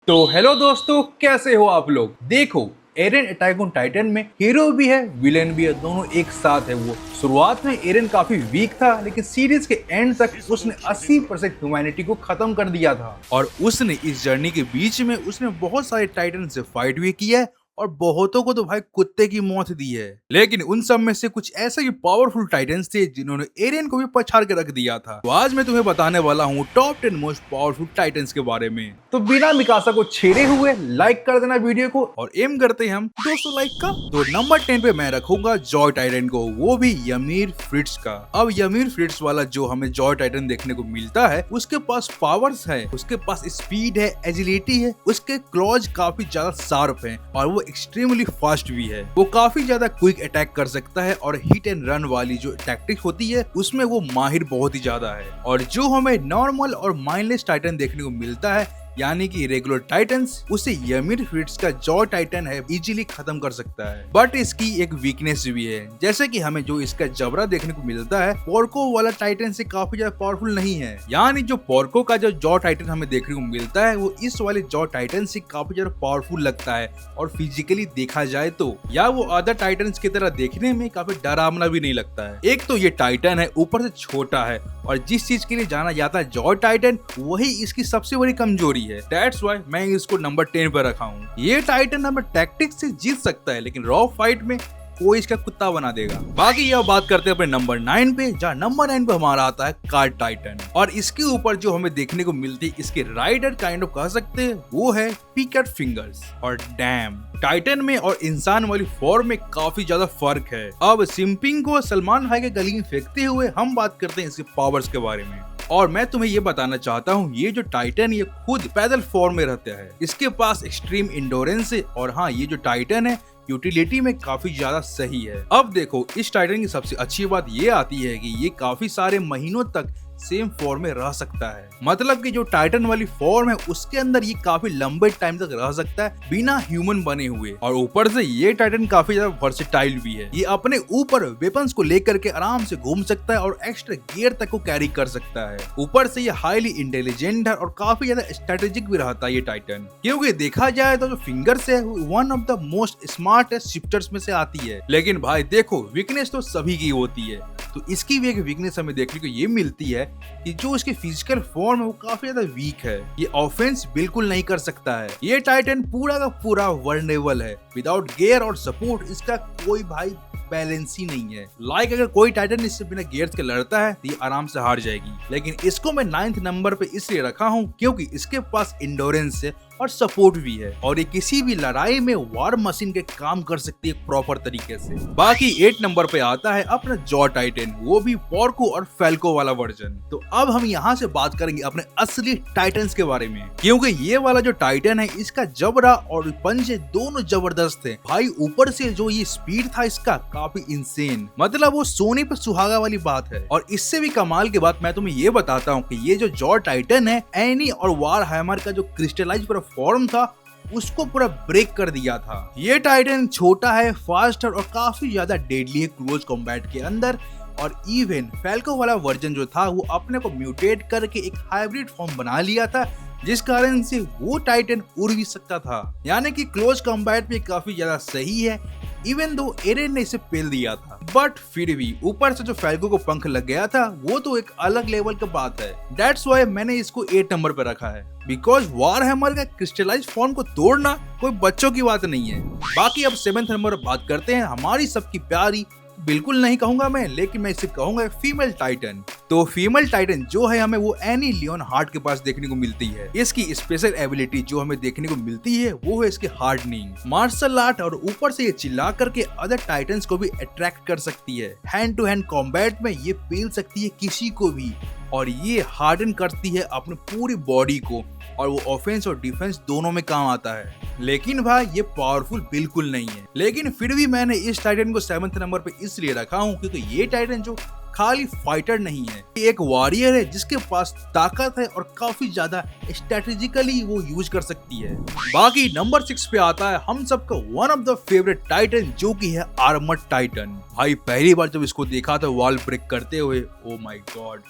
तो हेलो दोस्तों, कैसे हो आप लोग। देखो, एरन अटैक ऑन टाइटन में हीरो भी है, विलेन भी है, दोनों एक साथ है। वो शुरुआत में एरन काफी वीक था, लेकिन सीरीज के एंड तक उसने 80% ह्यूमैनिटी को खत्म कर दिया था। और उसने इस जर्नी के बीच में उसने बहुत सारे टाइटन से फाइट भी किया है और बहुतों को तो भाई कुत्ते की मौत दी है। लेकिन उन सब में से कुछ ऐसे भी पावरफुल टाइटन्स थे जिन्होंने एरियन को भी पछाड़ के रख दिया था। तो आज मैं तुम्हें बताने वाला हूँ टॉप 10 मोस्ट पावरफुल टाइटन्स के बारे में। तो बिना मिकासा को छेड़े हुए लाइक कर देना वीडियो को, और एम करते हैं हम 200 लाइक का। तो नंबर 10 पे मैं रखूंगा जॉय टाइटन को, वो भी ymir फ्रिट्ज का। अब ymir फ्रिट्ज वाला जो हमें जॉय टाइटन देखने को मिलता है, उसके पास पावर्स है, उसके पास स्पीड है, एजिलिटी है, उसके क्लॉज काफी ज्यादा शार्प है और वो एक्सट्रीमली फास्ट भी है। वो काफी ज्यादा क्विक अटैक कर सकता है और हिट एंड रन वाली जो टैक्टिक होती है उसमें वो माहिर बहुत ही ज्यादा है। और जो हमें नॉर्मल और माइंडलेस टाइटन देखने को मिलता है, यानी कि रेगुलर टाइटन्स, उसे ymir फ्रिट्ज का जॉय टाइटन है इजीली खत्म कर सकता है। बट इसकी एक वीकनेस भी है, जैसे कि हमें जो इसका जबड़ा देखने को मिलता है पोर्को वाला टाइटन से काफी ज्यादा पावरफुल नहीं है। यानी जो पोर्को का जो जॉ टाइटन हमें देखने को मिलता है वो इस वाले जॉ टाइटन से काफी ज्यादा पावरफुल लगता है, और फिजिकली देखा जाए तो या वो अदर टाइटन्स की तरह देखने में काफी डरावना भी नहीं लगता है। एक तो ये टाइटन है, ऊपर से छोटा है, और जिस चीज के लिए जाना जाता है जॉय टाइटन, वही इसकी सबसे बड़ी कमजोरी है। That's why मैं इसको नंबर 10 पर रखा हूँ। ये टाइटन हमें टैक्टिक्स से जीत सकता है, लेकिन रॉ फाइट में कोई इसका कुत्ता बना देगा। बाकी यह बात करते हैं अपने नंबर 9 पे, जहाँ नंबर 9 पे हमारा आता है कार्ड टाइटन। और इसके ऊपर जो हमें देखने को मिलती है इसके राइडर काइंड ऑफ कह सकते हैं, वो है पिकेट फिंगर्स। और डैम, टाइटन में और इंसान वाली फॉर्म में काफी ज्यादा फर्क है। अब सिंपिंग को सलमान भाई के गली में फेंकते हुए हम बात करते हैं इसके पावर्स के बारे में। और मैं तुम्हें ये बताना चाहता हूँ, ये जो टाइटन ये खुद पैदल फॉर्म में रहता है, इसके पास एक्सट्रीम इंडोरेंस है, और हाँ, ये जो टाइटन है यूटिलिटी में काफी ज्यादा सही है। अब देखो, इस टाइटन की सबसे अच्छी बात ये आती है कि ये काफी सारे महीनों तक सेम फॉर्म में रह सकता है। मतलब कि जो टाइटन वाली फॉर्म है उसके अंदर ये काफी लंबे टाइम तक रह सकता है बिना ह्यूमन बने हुए। और ऊपर से ये टाइटन काफी ज्यादा वर्सेटाइल भी है। ये अपने ऊपर वेपन्स को लेकर के आराम से घूम सकता है और एक्स्ट्रा गियर तक को कैरी कर सकता है। ऊपर से ये हाईली इंटेलिजेंट है और काफी ज्यादा स्ट्रेटेजिक भी रहता है ये टाइटन, क्योंकि देखा जाए तो जो फिंगर्स है one of the most smartest shifters में से आती है। लेकिन भाई देखो, वीकनेस तो सभी की होती है, तो इसकी भी एक वीकनेस हमें देखने को ये मिलती है कि जो इसकी फिजिकल फॉर्म है वो काफी ज्यादा वीक है। ये ऑफेंस बिल्कुल नहीं कर सकता है। ये टाइटन पूरा का पूरा वर्नेबल है। विदाउट गियर और सपोर्ट इसका कोई भाई बैलेंस ही नहीं है। लाइक अगर कोई टाइटन इससे बिना गियर्स के लड़ता है तो ये आराम से हार जाएगी। लेकिन इसको मैं 9th नंबर पे इसलिए रखा हूँ क्योंकि इसके पास इंडोरेंस है और सपोर्ट भी है, और ये किसी भी लड़ाई में वार मशीन के काम कर सकती है प्रॉपर तरीके से। बाकी 8 नंबर पे आता है अपना जॉ टाइटन, वो भी पोर्को और फैल्को वाला वर्जन। तो अब हम यहाँ से बात करेंगे अपने असली टाइटन्स के बारे में, क्योंकि ये वाला जो टाइटन है इसका जबड़ा और पंजे दोनों जबरदस्त है भाई। ऊपर से जो ये स्पीड था इसका काफी इंसेन, मतलब वो सोने पे सुहागा वाली बात है। और इससे भी कमाल की बात मैं तुम्हें ये बताता हूँ कि ये जो जॉ टाइटन है, एनी और वार हैमर का जो क्रिस्टलाइज फॉर्म था उसको पूरा ब्रेक कर दिया था। ये टाइटन छोटा है, फास्ट है और काफी ज्यादा डेडली है क्लोज कॉम्बैट के अंदर। और इवन फैल्को वाला वर्जन जो था वो अपने को म्यूटेट करके एक हाइब्रिड फॉर्म बना लिया था, जिस कारण से वो टाइटन उड़ भी सकता था। यानी कि क्लोज कॉम्बैट में काफी ज्यादा सही है, इवन दो एरेन ने इसे पेल दिया था। बट फिर भी ऊपर से जो फैल्को को पंख लग गया था वो तो एक अलग लेवल की बात है। दैट्स व्हाई मैंने इसको 8 नंबर पे रखा है, बिकॉज वार हैमर का क्रिस्टलाइज फॉर्म को तोड़ना कोई बच्चों की बात नहीं है। बाकी अब 7th नंबर पर बात करते हैं हमारी सबकी प्यारी, बिल्कुल नहीं कहूंगा मैं, लेकिन मैं इसे कहूंगा फीमेल टाइटन। तो फीमेल टाइटन जो है हमें वो एनी लियोन हार्ट के पास देखने को मिलती है। इसकी स्पेशल एबिलिटी जो हमें देखने को मिलती है वो है इसके हार्डनिंग मार्शल आर्ट, और ऊपर से ये चिल्ला करके अदर टाइटन्स को भी अट्रैक्ट कर सकती है। हैंड टू हैंड कॉम्बैट में ये पेल सकती है किसी को भी, और ये हार्डन करती है अपनी पूरी बॉडी को, और वो ऑफेंस और डिफेंस दोनों में काम आता है। लेकिन भाई ये पावरफुल बिल्कुल नहीं है। लेकिन फिर भी मैंने इस टाइटन को 7th नंबर पे इसलिए रखा हूँ क्योंकि ये टाइटन जो खाली फाइटर नहीं है, ये एक वॉरियर है जिसके पास ताकत है और काफी ज्यादा स्ट्रेटेजिकली वो यूज कर सकती है। बाकी नंबर 6 पे आता है हम सबका one of the favourite Titan, जो कि है आर्मर्ड टाइटन। भाई पहली बार जब इसको देखा था वॉल ब्रेक करते हुए, ओ माय गॉड,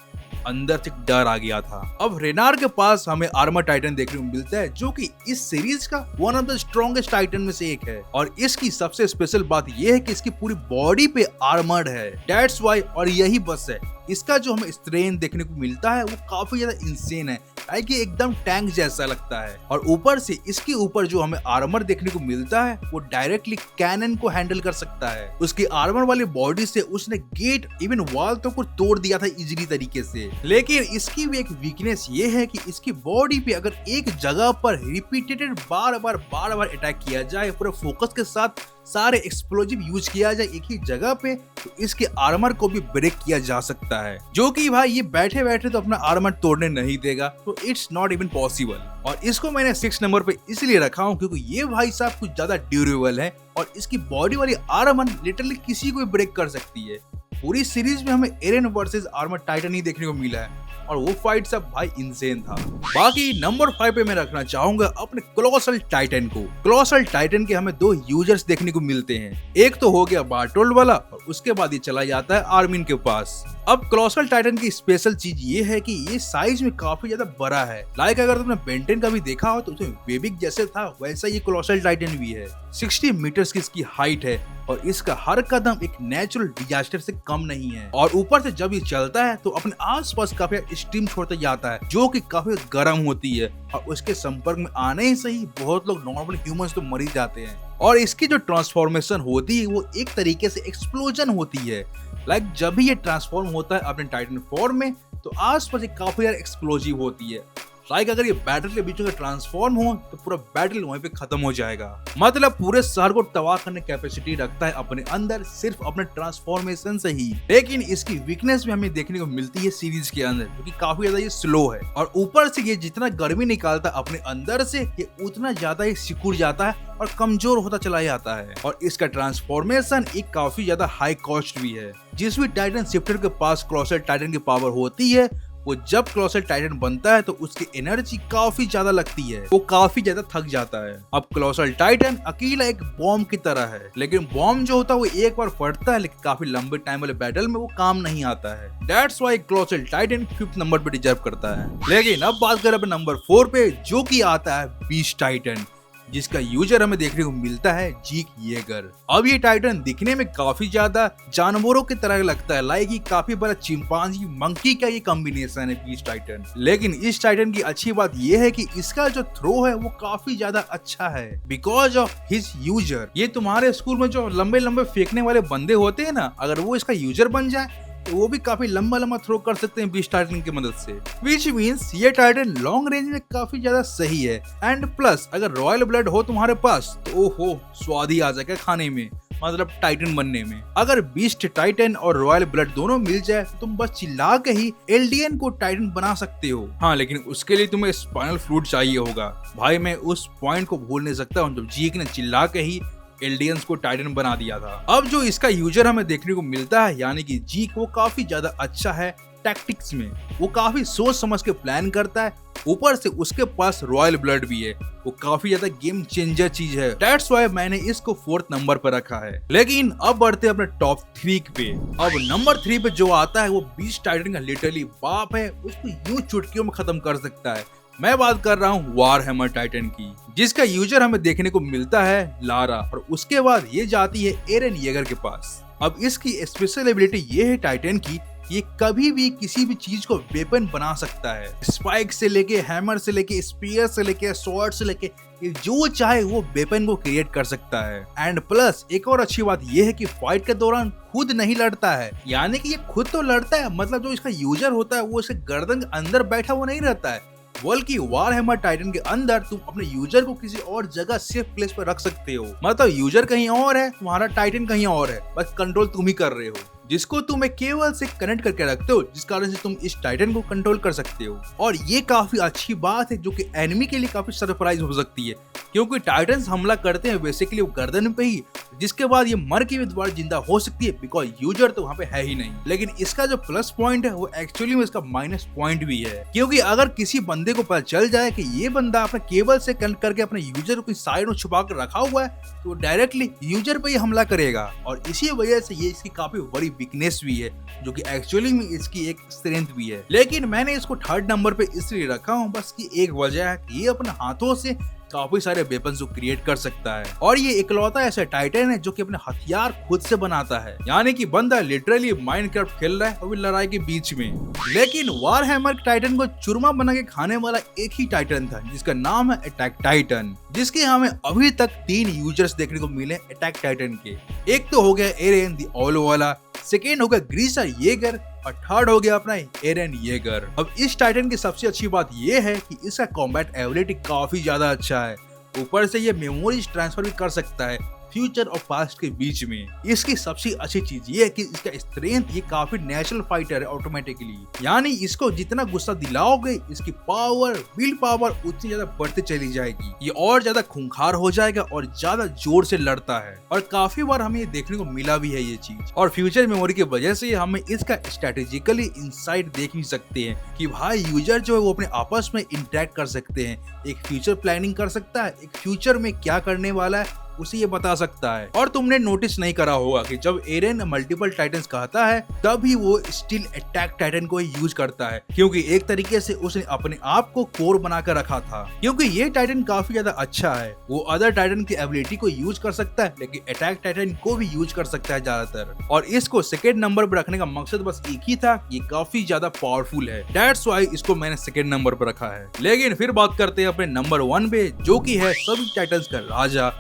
अंदर से डर आ गया था। अब रेनार के पास हमें आर्मर टाइटन देखने को मिलता है जो कि इस सीरीज का one of the strongest Titan में से एक है और इसकी सबसे स्पेशल बात यह है कि इसकी पूरी बॉडी पे आर्मर्ड है। दैट्स व्हाई, और यही बस है, इसका जो हमें स्ट्रेन देखने को मिलता है वो काफी ज्यादा इंसेन है, कि एकदम टैंक जैसा लगता है। और ऊपर से इसके ऊपर जो हमें आर्मर देखने को मिलता है वो डायरेक्टली कैनन को हैंडल कर सकता है। उसकी आर्मर वाली बॉडी से उसने गेट इवन वॉल तो को तोड़ दिया था इजीली तरीके से। लेकिन इसकी भी एक वीकनेस ये है कि इसकी बॉडी पे अगर एक जगह पर रिपीटेड बार बार अटैक किया जाए, पूरे फोकस के साथ सारे एक्सप्लोजिव यूज किया जाए एक ही जगह पे, तो इसके आर्मर को भी ब्रेक किया जा सकता है, जो कि भाई ये बैठे बैठे तो अपना आर्मर तोड़ने नहीं देगा, तो इट्स नॉट इवन पॉसिबल। और इसको मैंने 6 नंबर पे इसलिए रखा हूँ क्योंकि ये भाई साहब कुछ ज्यादा ड्यूरेबल है और इसकी बॉडी वाली आर्मर लिटरली किसी को भी ब्रेक कर सकती है। पूरी सीरीज में हमें एरेन वर्सेस आर्मर टाइटन ही देखने को मिला है और वो फाइट सब भाई इंसेन था। बाकी नंबर 5 पे मैं रखना चाहूंगा अपने कोलोसल टाइटन को। कोलोसल टाइटन के हमें 2 यूजर्स देखने को मिलते हैं, एक तो हो गया बार्टोल्ड वाला और उसके बाद ये चला जाता है आर्मिन के पास। अब कोलोसल टाइटन की स्पेशल चीज ये है कि ये साइज में काफी ज्यादा बड़ा है। लाइक अगर तुमने बेंटेन का भी देखा हो तो उसमें वेबिक जैसे था वैसा ये कोलोसल टाइटन भी है। 60 मीटर्स की इसकी हाइट है और इसका हर कदम एक नेचुरल डिजास्टर से कम नहीं है। और ऊपर से जब ये चलता है तो अपने आसपास काफी स्टीम छोड़ता जाता है जो कि काफी गर्म होती है और उसके संपर्क में आने ही से ही बहुत लोग नॉर्मल ह्यूमंस तो मर ही जाते हैं। और इसकी जो ट्रांसफॉर्मेशन होती है वो एक तरीके से एक्सप्लोजन होती है। लाइक जब भी ये ट्रांसफॉर्म होता है अपने टाइटन फॉर्म में तो आसपास काफी ज्यादा एक्सप्लोजिव होती है। लाइक अगर ये बैटल के बीच में ट्रांसफॉर्म हो तो पूरा बैटल वहीं पे खत्म हो जाएगा। मतलब पूरे शहर को तबाह करने की कैपेसिटी रखता है अपने अंदर सिर्फ अपने ट्रांसफॉर्मेशन से ही। लेकिन इसकी वीकनेस भी हमें देखने को मिलती है सीरीज के अंदर, क्योंकि काफी ज्यादा ये स्लो है और ऊपर से ये जितना गर्मी निकालता है अपने अंदर से ये उतना ज्यादा ये सिकुड़ जाता है और कमजोर होता चला जाता है। और इसका ट्रांसफॉर्मेशन एक काफी ज्यादा हाई कॉस्ट भी है। जिस भी टाइटन शिफ्टर के पास कोलोसल टाइटन की पावर होती है वो जब कोलोसल टाइटन बनता है तो उसकी एनर्जी काफी ज्यादा लगती है, वो काफी ज्यादा थक जाता है। अब कोलोसल टाइटन अकेला एक बॉम्ब की तरह है, लेकिन बॉम्ब जो होता है वो एक बार फटता है लेकिन काफी लंबे टाइम वाले बैटल में वो काम नहीं आता है। That's why colossal Titan 5th number पे डिजर्व करता है। लेकिन अब बात करें अपने नंबर 4 पे, जो कि आता है बीस्ट टाइटन, जिसका यूजर हमें देखने को मिलता है जीक येगर। अब ये टाइटन दिखने में काफी ज्यादा जानवरों की तरह लगता है, लाइक ये काफी बड़ा चिंपांजी मंकी का ये कॉम्बिनेशन है बीस्ट टाइटन। लेकिन इस टाइटन की अच्छी बात ये है कि इसका जो थ्रो है वो काफी ज्यादा अच्छा है बिकॉज ऑफ हिज यूजर। ये तुम्हारे स्कूल में जो लंबे लंबे फेंकने वाले बंदे होते हैं ना, अगर वो इसका यूजर बन जाए तो वो भी काफी लंबा लंबा थ्रो कर सकते हैं बीस्ट टाइटन की मदद से, विच मीन्स ये टाइटन लॉन्ग रेंज में काफी ज्यादा सही है। एंड प्लस अगर रॉयल ब्लड हो तुम्हारे पास तो ओहो स्वाद ही आ जाएगा खाने में, मतलब टाइटन बनने में। अगर बीस्ट टाइटन और रॉयल ब्लड दोनों मिल जाए तो तुम बस चिल्ला के ही एल्डियन को टाइटन बना सकते हो। हाँ, लेकिन उसके लिए तुम्हें स्पाइनल फ्लूइड चाहिए होगा। भाई मैं उस पॉइंट को भूल नहीं सकता हूँ जब जीक ने चिल्ला के ही एल्डियंस को टाइटन बना दिया था। अब जो इसका यूजर हमें देखने को मिलता है यानी कि जीक, वो काफी ज्यादा अच्छा है टैक्टिक्स में, वो काफी सोच समझ के प्लान करता है। ऊपर से उसके पास रॉयल ब्लड भी है, वो काफी ज्यादा गेम चेंजर चीज है। दैट्स व्हाई मैंने इसको 4th नंबर पर रखा है। लेकिन अब बढ़ते हैं अपने टॉप 3 पे। अब नंबर 3 पे जो आता है वो बीस्ट टाइटन का लिटरली बाप है, उसको यूं चुटकियों में खत्म कर सकता है। मैं बात कर रहा हूँ वारहैमर टाइटन की, जिसका यूजर हमें देखने को मिलता है लारा और उसके बाद ये जाती है एरेन येगर के पास। अब इसकी स्पेशल एबिलिटी ये है टाइटन की, ये कभी भी किसी भी चीज को वेपन बना सकता है। स्पाइक से लेके हैमर से लेके स्पीयर से लेके स्वॉर्ड से लेके जो चाहे वो वेपन को क्रिएट कर सकता है। एंड प्लस एक और अच्छी बात ये है कि फाइट के दौरान खुद नहीं लड़ता है, यानी कि ये खुद तो लड़ता है, मतलब जो इसका यूजर होता है वो इसके गर्दन के अंदर बैठा हुआ नहीं रहता है, बल्कि वारहैमर टाइटन के अंदर तुम अपने यूजर को किसी और जगह सेफ प्लेस पर रख सकते हो। मतलब यूजर कहीं और है, तुम्हारा टाइटन कहीं और है, बस कंट्रोल तुम ही कर रहे हो, जिसको तुम एक केबल से कनेक्ट करके रखते हो, जिस कारण से तुम इस टाइटन को कंट्रोल कर सकते हो। और ये काफी अच्छी बात है जो कि एनिमी के लिए काफी सरप्राइज हो सकती है, क्योंकि टाइटन्स हमला करते हैं बेसिकली वो गर्दन पे ही, जिसके बाद ये मर के भी दोबारा जिंदा हो सकती है बिकॉज यूजर तो वहाँ पे है ही नहीं। लेकिन इसका जो प्लस पॉइंट है वो एक्चुअली में इसका माइनस पॉइंट भी है, क्योंकि अगर किसी बंदे को पता चल जाए कि ये बंदा अपने केबल से कनेक्ट करके अपने यूजर को साइड में छुपा कर रखा हुआ है तो डायरेक्टली यूजर पे ही हमला करेगा। और इसी वजह से ये इसकी काफी बड़ी वीकनेस भी है, जो कि एक्चुअली में इसकी एक स्ट्रेंथ भी है। लेकिन मैंने इसको थर्ड नंबर पे इसलिए रखा हूँ, बस की एक वजह है कि ये अपने हाथों से काफी सारे वेपन्स को क्रिएट कर सकता है और ये इकलौता ऐसा टाइटन है जो कि अपने हथियार खुद से बनाता है। यानी कि बंदा लिटरली माइनक्राफ्ट खेल रहा है और लड़ाई के बीच में। लेकिन वारहैमर टाइटन को चूरमा बना के खाने वाला एक ही टाइटन था जिसका नाम है अटैक टाइटन, जिसके हमें अभी तक 3 यूजर्स देखने को मिले अटैक टाइटन के। एक तो हो गया एरेन द ओलो वाला, सेकेंड हो गया ग्रीसर येगर और थर्ड हो गया अपना एरेन येगर। अब इस टाइटन की सबसे अच्छी बात ये है कि इसका कॉम्बैट एबिलिटी काफी ज्यादा अच्छा है। ऊपर से ये मेमोरीज ट्रांसफर भी कर सकता है फ्यूचर और पास्ट के बीच में। इसकी सबसे अच्छी चीज ये है कि इसका स्ट्रेंथ ये काफी नेचुरल फाइटर है ऑटोमेटिकली, यानी इसको जितना गुस्सा दिलाओगे इसकी पावर विल पावर उतनी ज्यादा बढ़ती चली जाएगी। ये और ज्यादा खूंखार हो जाएगा और ज्यादा जोर से लड़ता है और काफी बार हमें ये देखने को मिला भी है ये चीज। और फ्यूचर मेमोरी की वजह से हमें इसका स्ट्रेटेजिकली इंसाइट देख भी सकते हैं कि भाई यूजर जो है वो अपने आपस में इंटरेक्ट कर सकते हैं, एक फ्यूचर प्लानिंग कर सकता है, एक फ्यूचर में क्या करने वाला है उसे ये बता सकता है। और तुमने नोटिस नहीं करा होगा कि जब एरेन मल्टीपल टाइटन्स कहता है तभी वो स्टिल अटैक टाइटन को ही यूज करता है, क्योंकि एक तरीके से उसने अपने आप को कोर बनाकर रखा था। क्योंकि ये टाइटन काफी ज्यादा अच्छा है, वो अदर टाइटन की एबिलिटी को यूज कर सकता है लेकिन अटैक टाइटन को भी यूज कर सकता है ज्यादातर। और इसको सेकेंड नंबर पर रखने का मकसद बस एक ही था, ये काफी ज्यादा पावरफुल है, दैट्स व्हाई इसको मैंने सेकेंड नंबर पर रखा है। लेकिन फिर बात करते हैं अपने नंबर 1 पे, जो की है सभी टाइटन्स का राजा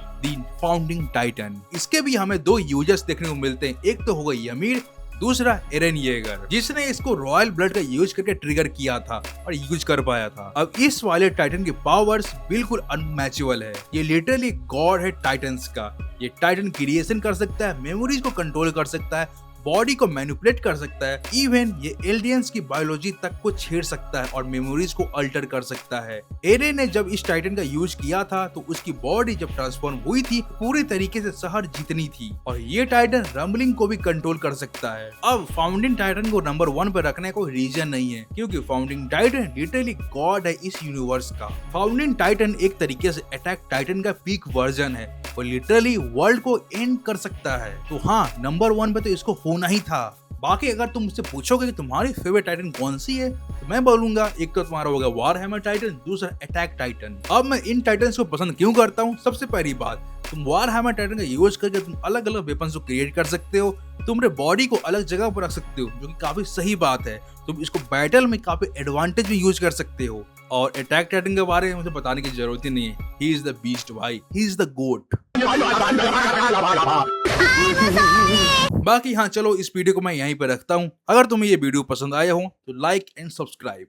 फाउंडिंग टाइटन। इसके भी हमें 2 यूजर्स देखने को मिलते हैं, एक तो होगा यमीर, दूसरा एरेन येगर, जिसने इसको रॉयल ब्लड का यूज करके ट्रिगर किया था और यूज कर पाया था। अब इस वाले टाइटन की पावर्स बिल्कुल अनमैचेबल है, ये लिटरली गॉड है टाइटन्स का। ये टाइटन क्रिएशन कर सकता है, मेमोरीज को कंट्रोल कर सकता है, बॉडी को मैनिपुलेट कर सकता है, इवन ये एलियंस की बायोलॉजी तक को छेड़ सकता है और मेमोरीज को अल्टर कर सकता है। एरेन ने जब इस टाइटन का यूज किया था तो उसकी बॉडी जब ट्रांसफॉर्म हुई थी पूरी तरीके से शहर जितनी थी, और ये टाइटन रंबलिंग को भी कंट्रोल कर सकता है। अब फाउंडिंग टाइटन को नंबर 1 पर रखने को रीजन नहीं है, क्योंकि फाउंडिंग टाइटन लिटरली गॉड है इस यूनिवर्स का। फाउंडिंग टाइटन एक तरीके से अटैक टाइटन का पीक वर्जन है, वो लिटरली वर्ल्ड को एंड कर सकता है। तो हाँ, नंबर 1 पे तो इसको होना ही था। बाकी अगर तुम मुझसे पूछोगे कि तुम्हारी फेवरेट टाइटन कौन सी है तो मैं बोलूंगा एक तो तुम्हारा होगा वारहैमर टाइटन, दूसरा अटैक टाइटन। अब मैं इन टाइटन्स को पसंद क्यों करता हूँ, सबसे पहली बात, तुम वारहैमर टाइटन का यूज करके तुम अलग अलग वेपन्स को क्रिएट कर सकते हो, तुम अपने बॉडी को अलग जगह पर रख सकते हो, जो कि काफी सही बात है। तुम इसको बैटल में काफी एडवांटेज भी यूज कर सकते हो। और अटैक टाइटन के बारे में मुझे बताने की जरूरत ही नहीं है, ही इज द बीस्ट भाई, ही इज द गोट। बाकी हाँ चलो, इस वीडियो को मैं यहीं पे रखता हूँ। अगर तुम्हें ये वीडियो पसंद आया हो तो लाइक एंड सब्सक्राइब।